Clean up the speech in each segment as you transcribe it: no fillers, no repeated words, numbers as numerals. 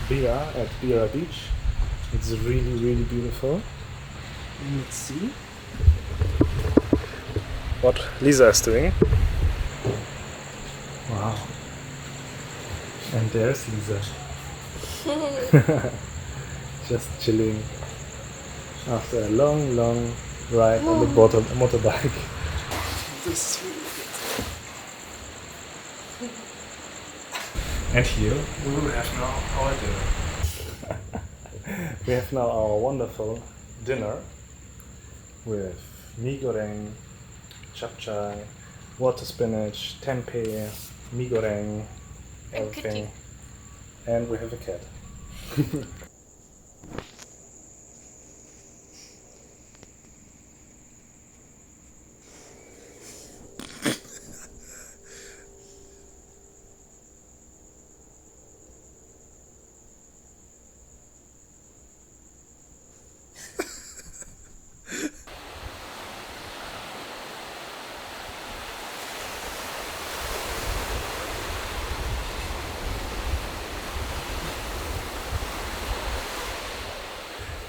Bira at Bira Beach. It's really, really beautiful. Let's see what Lisa is doing. Wow. And there's Lisa. Just chilling after a long, long ride on the motorbike. This is really good. And here we will have now our dinner. We have now our wonderful dinner with mee goreng, chapchai, water spinach, tempeh, mee goreng, everything. And we have a cat.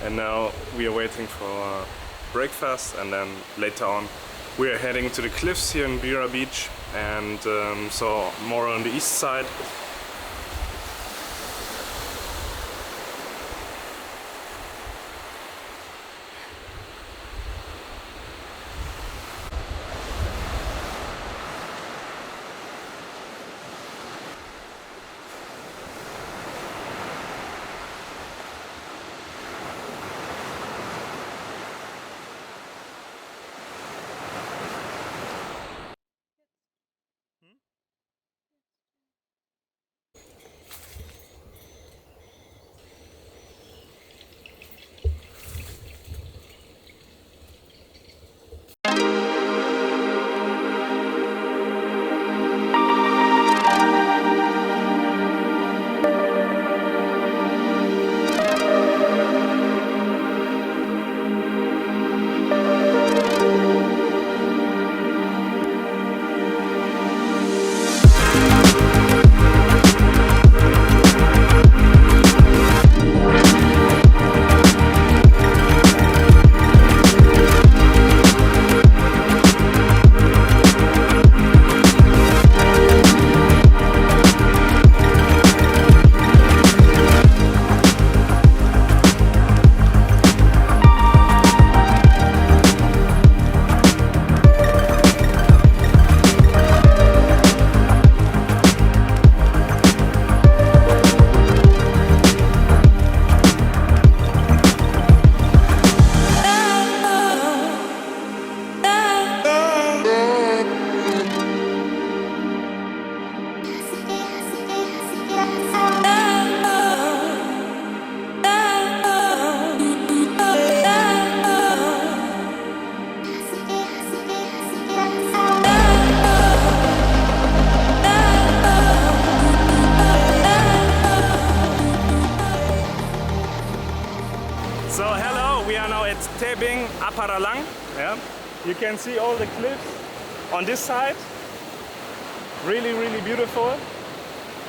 And now we are waiting for breakfast, and then later on we are heading to the cliffs here in Bira Beach, and so more on the east side. So hello, we are now at Tebing Aparalang. Yeah. You can see all the cliffs on this side. Really, really beautiful.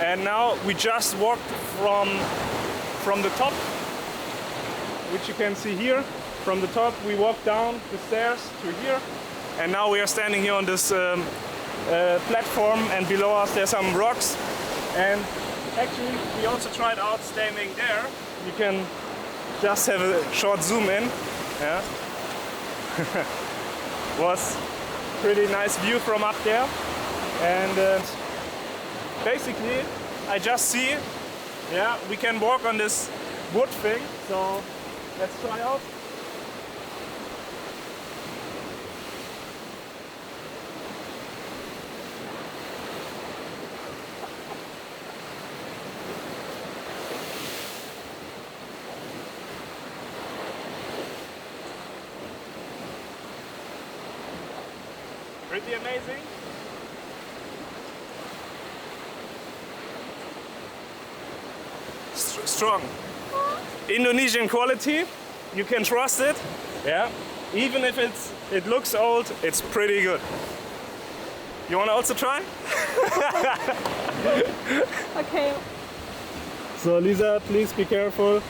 And now we just walked from the top, which you can see here. From the top we walked down the stairs to here. And now we are standing here on this platform, and below us there's some rocks. And actually we also tried out standing there. You can just have a short zoom in. Yeah. Was pretty nice view from up there. And basically I just see, yeah, we can walk on this wood thing. So let's try out. Pretty amazing. Strong. Indonesian quality. You can trust it. Yeah. Even if it looks old, it's pretty good. You want to also try? Okay. So Lisa, please be careful.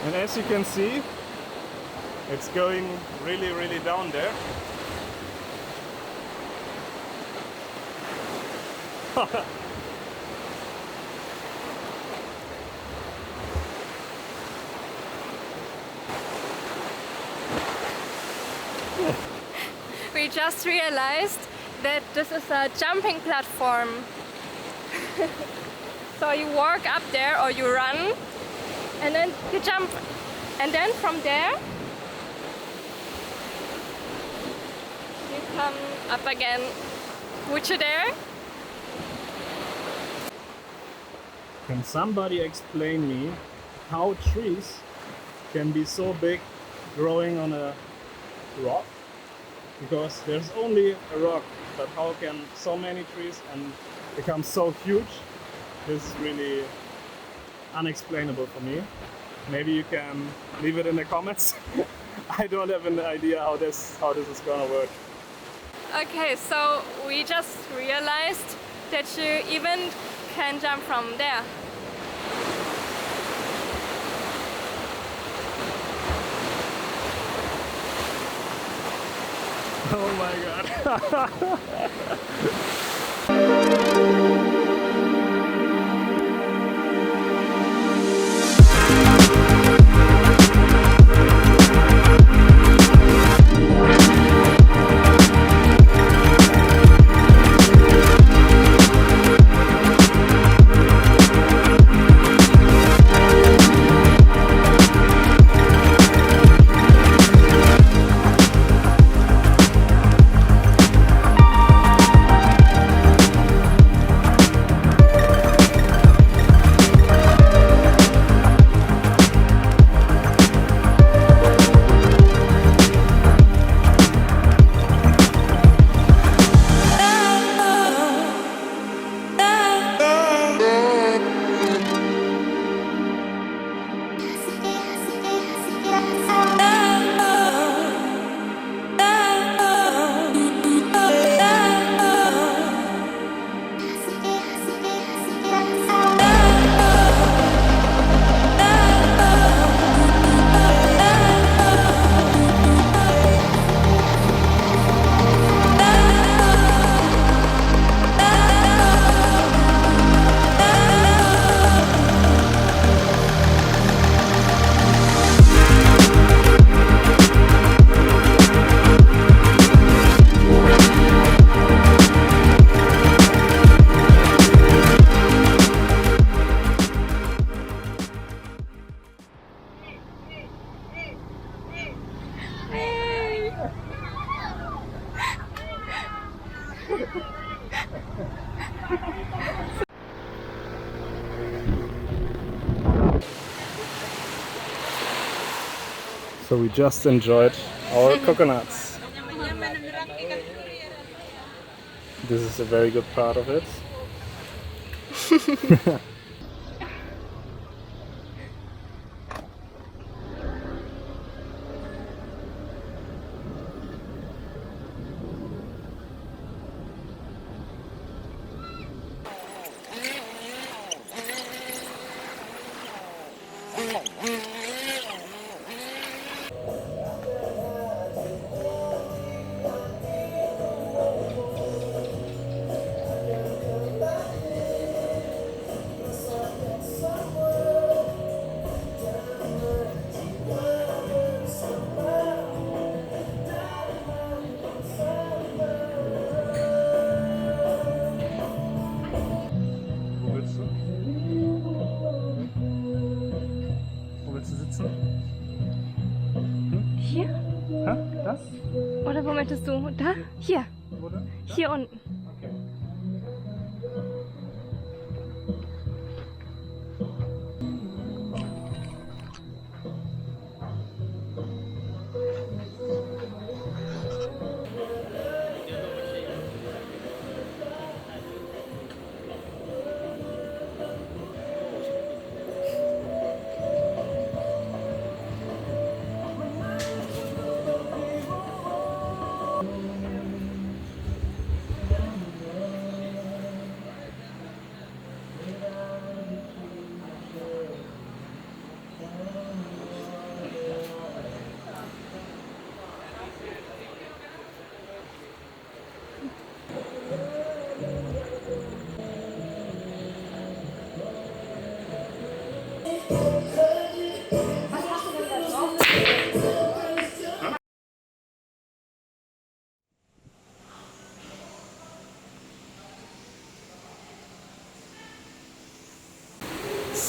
And as you can see, it's going really, really down there. We just realized that this is a jumping platform. So you walk up there or you run and then you jump, and then from there you come up again. Would you dare? Can somebody explain me how trees can be so big growing on a rock? Because there's only a rock, but how can so many trees and become so huge? This is really unexplainable for me. Maybe you can leave it in the comments. I don't have an idea how this is gonna work. Okay, so we just realized that you even can jump from there. Oh my god. So we just enjoyed our coconuts. This is a very good part of it. Wo willst du? Wo willst du sitzen? Hier? Hä? Das? Oder wo möchtest du? Da? Hier. Wo denn? Da? Hier unten. Okay.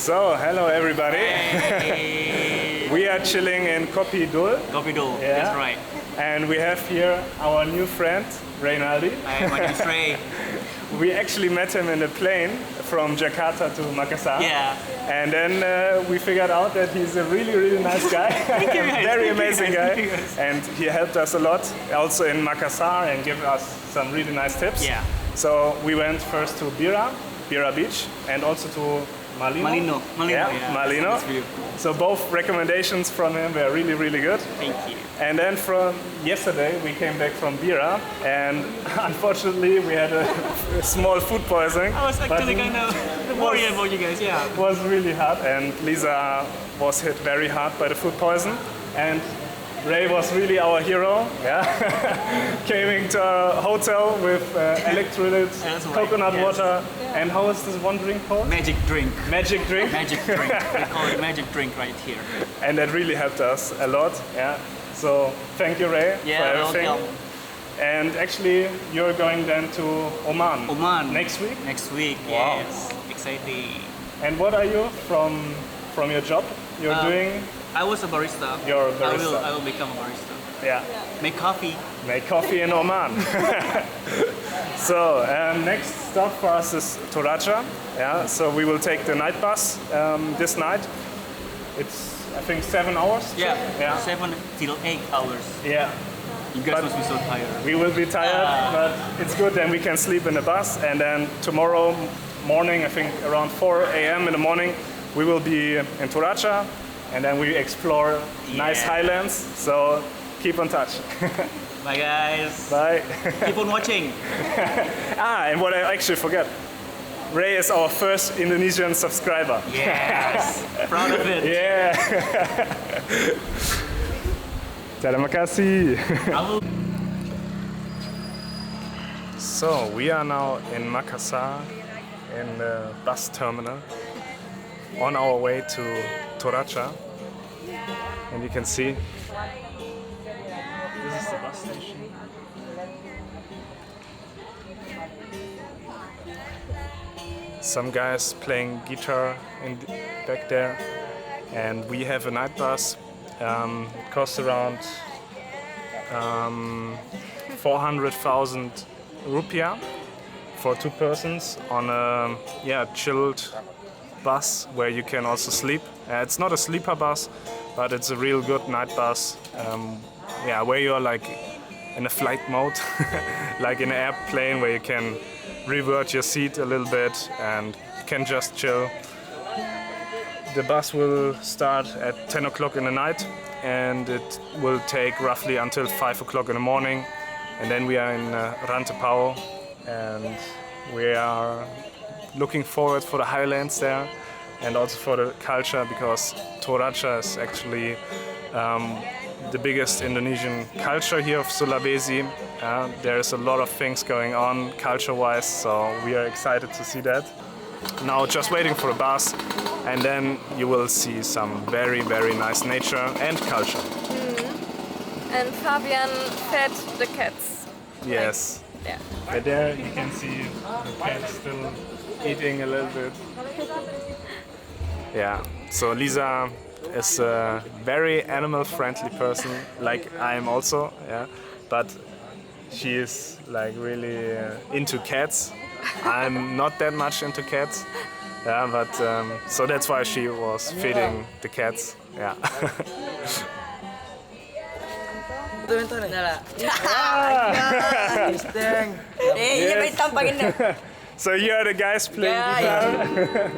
So, hello everybody. Hey. We are chilling in Kopi Dul. Kopi Dul, Yeah. that's right. And we have here our new friend, Reynaldi. Hi, my name is Ray. We actually met him in a plane from Jakarta to Makassar. Yeah. And then we figured out that he's a really, really nice guy. Thank you guys. Very Thank you amazing guys. guy. Thank you guys. And he helped us a lot, also in Makassar, and gave us some really nice tips. Yeah. So we went first to Bira Beach, and also to Malino. Malino, yeah. Malino. Nice view. So both recommendations from him were really, really good. Thank you. And then from yesterday we came back from Bira, and unfortunately we had a small food poisoning. I was actually but kind of worried about you guys, yeah. it was really hard, and Lisa was hit very hard by the food poison. And Ray was really our hero. Yeah, came to a hotel with electrolyte, That's right, coconut yes. water, and how is this one drink called? Magic drink. Magic drink. Magic drink. We call it magic drink right here. And that really helped us a lot. Yeah. So thank you, Ray, Yeah, for everything. welcome. And actually, you're going then to Oman. Oman. Next week. Next week, Wow. yes. Exciting. And what are you from your job? You're doing. I was a barista. You're a barista. I will become a barista. Yeah. Make coffee. Make coffee in Oman. So next stop for us is Toraja. Yeah. So we will take the night bus this night. It's I think 7 hours. Yeah. Yeah. 7 till 8 hours. Yeah. You guys But- must be so tired. We will be tired, but it's good. Then we can sleep in the bus, and then tomorrow morning, I think around 4 a.m. in the morning, we will be in Toraja, and then we explore nice Yeah. highlands. So keep in touch. Bye guys. Bye. Keep on watching. And what I actually forgot, Ray is our first Indonesian subscriber. Yes. Proud of it. Yeah. Terima kasih. I will. So we are now in Makassar in the bus terminal on our way to Toraja, and you can see this is the bus station. Some guys playing guitar back there, and we have a night bus. It costs around 400,000 rupiah for 2 persons on a chilled bus where you can also sleep. It's not a sleeper bus, but it's a real good night bus. Where you're like in a flight mode, like in an airplane where you can revert your seat a little bit and can just chill. The bus will start at 10 o'clock in the night, and it will take roughly until 5 o'clock in the morning. And then we are in Rantepao, and we are looking forward for the highlands there and also for the culture, because Toraja is actually the biggest Indonesian culture here of Sulawesi. There's a lot of things going on culture-wise, so we are excited to see that. Now just waiting for the bus, and then you will see some very, very nice nature and culture. And Fabian fed the cats. Yes. Yeah. But there you can see the cat still eating a little bit. Yeah, so Lisa is a very animal-friendly person, like I am also, yeah. But she is like really into cats. I'm not that much into cats, yeah. But so that's why she was feeding the cats, yeah. So you are the guys playing guitar.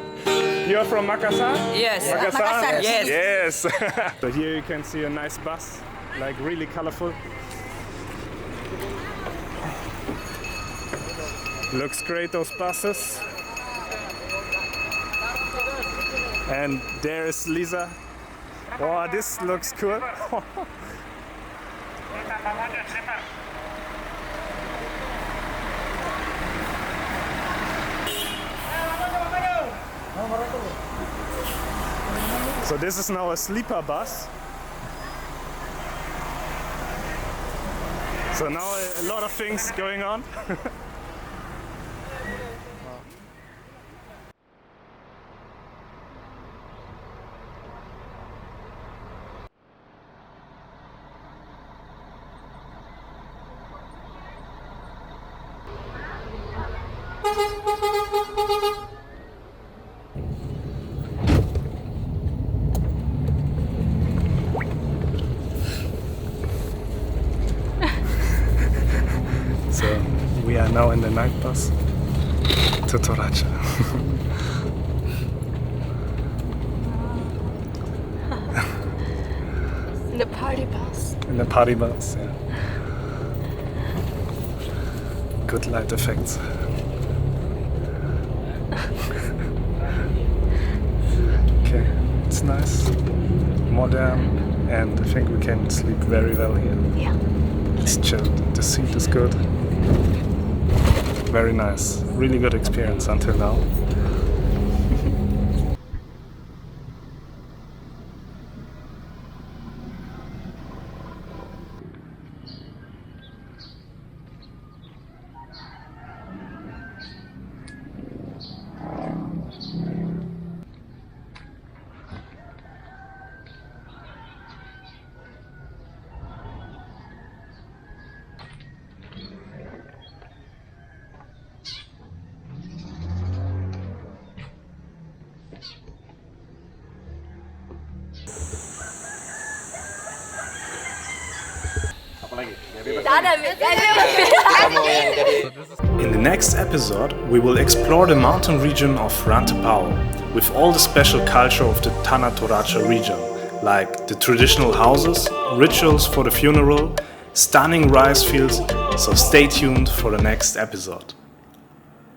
You're from Makassar? Yes. Makassar? Yes. Yes. So here you can see a nice bus, like really colorful. Looks great, those buses. And there is Lisa. Oh, this looks cool. So this is now a sleeper bus. So now a lot of things going on. So we are now in the night bus to Toraja. In the party bus. In the party bus, yeah. Good light effects. Okay, it's nice, modern, and I think we can sleep very well here. Yeah. It's chill. The seat is good. Very nice. Really good experience until now. In the next episode, we will explore the mountain region of Rantepao with all the special culture of the Tanah Toraja region, like the traditional houses, rituals for the funeral, stunning rice fields, so stay tuned for the next episode.